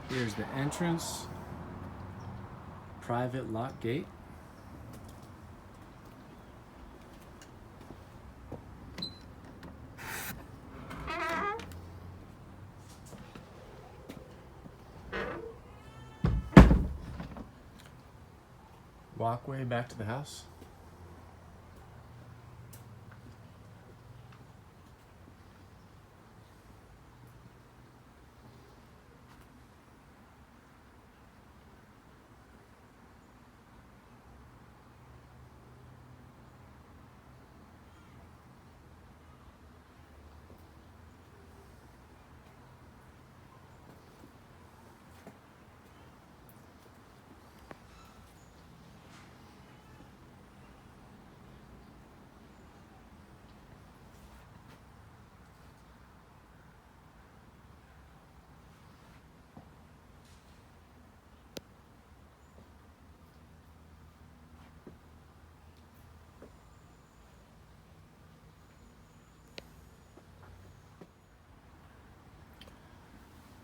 Here's the entrance, private lock gate. Walkway back to the house.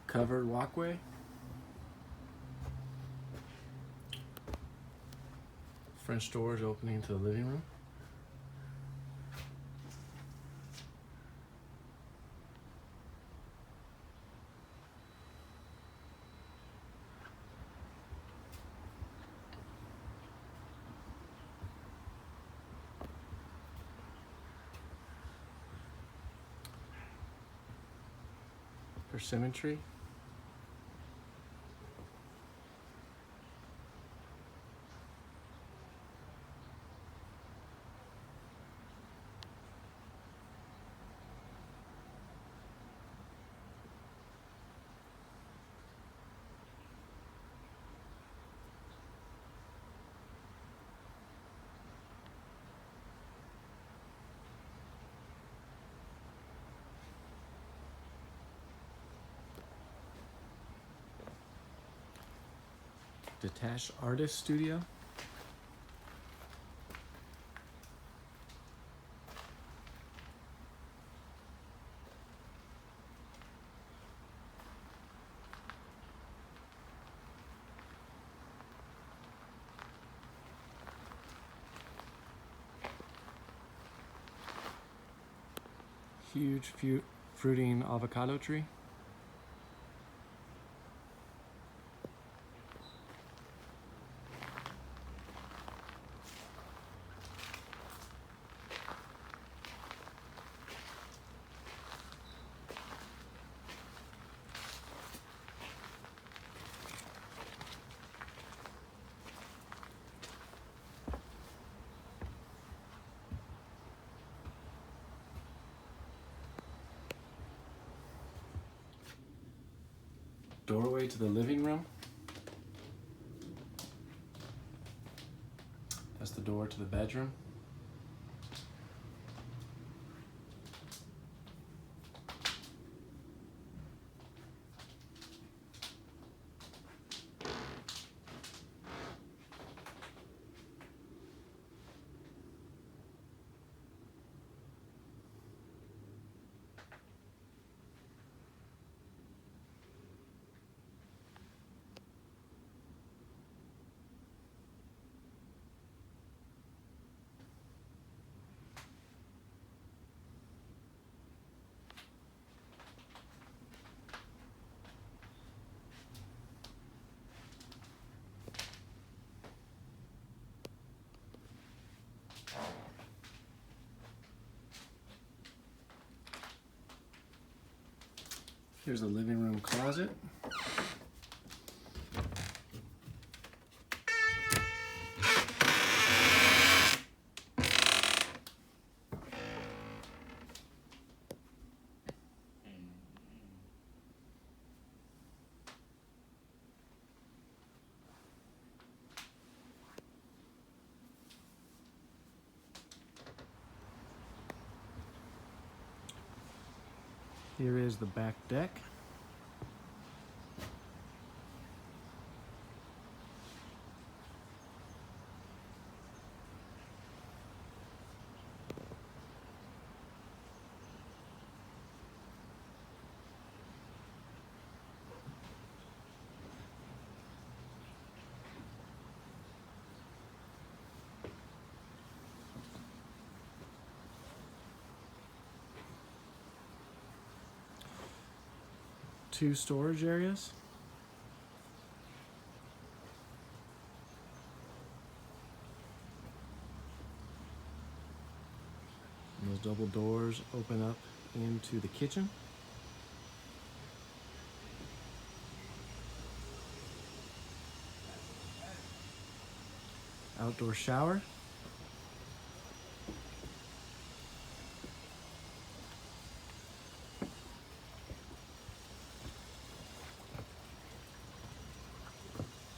Covered walkway. French doors opening to the living room. For symmetry. Detached artist studio. Huge fruiting avocado tree. Doorway to the living room. That's the door to the bedroom. Here's the living room closet. Here is the back deck. two storage areas. And those double doors open up into the kitchen. Outdoor shower.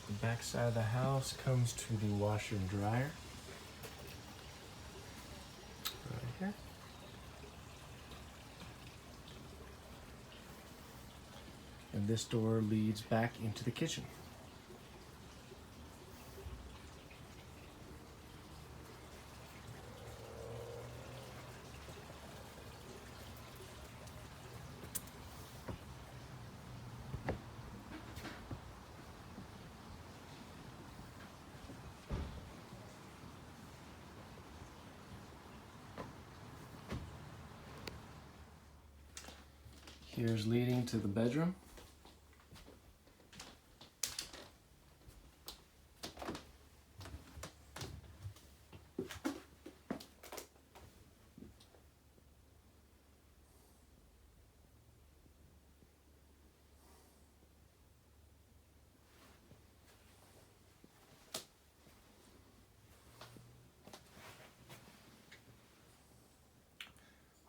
The back side of the house comes to the washer and dryer. Right here. And this door leads back into the kitchen. Here's leading to the bedroom.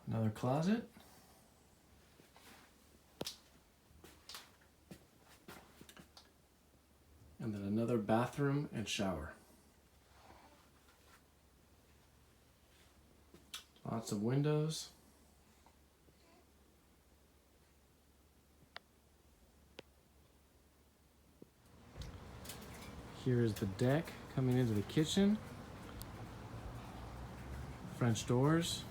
Another closet. And then another bathroom and shower. Lots of windows. Here is the deck coming into the kitchen. French doors.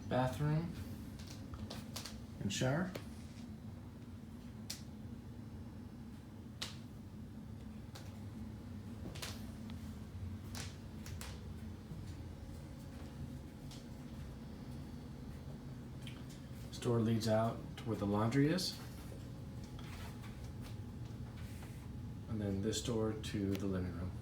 Bathroom and shower. This door leads out to where the laundry is. And then this door to the living room.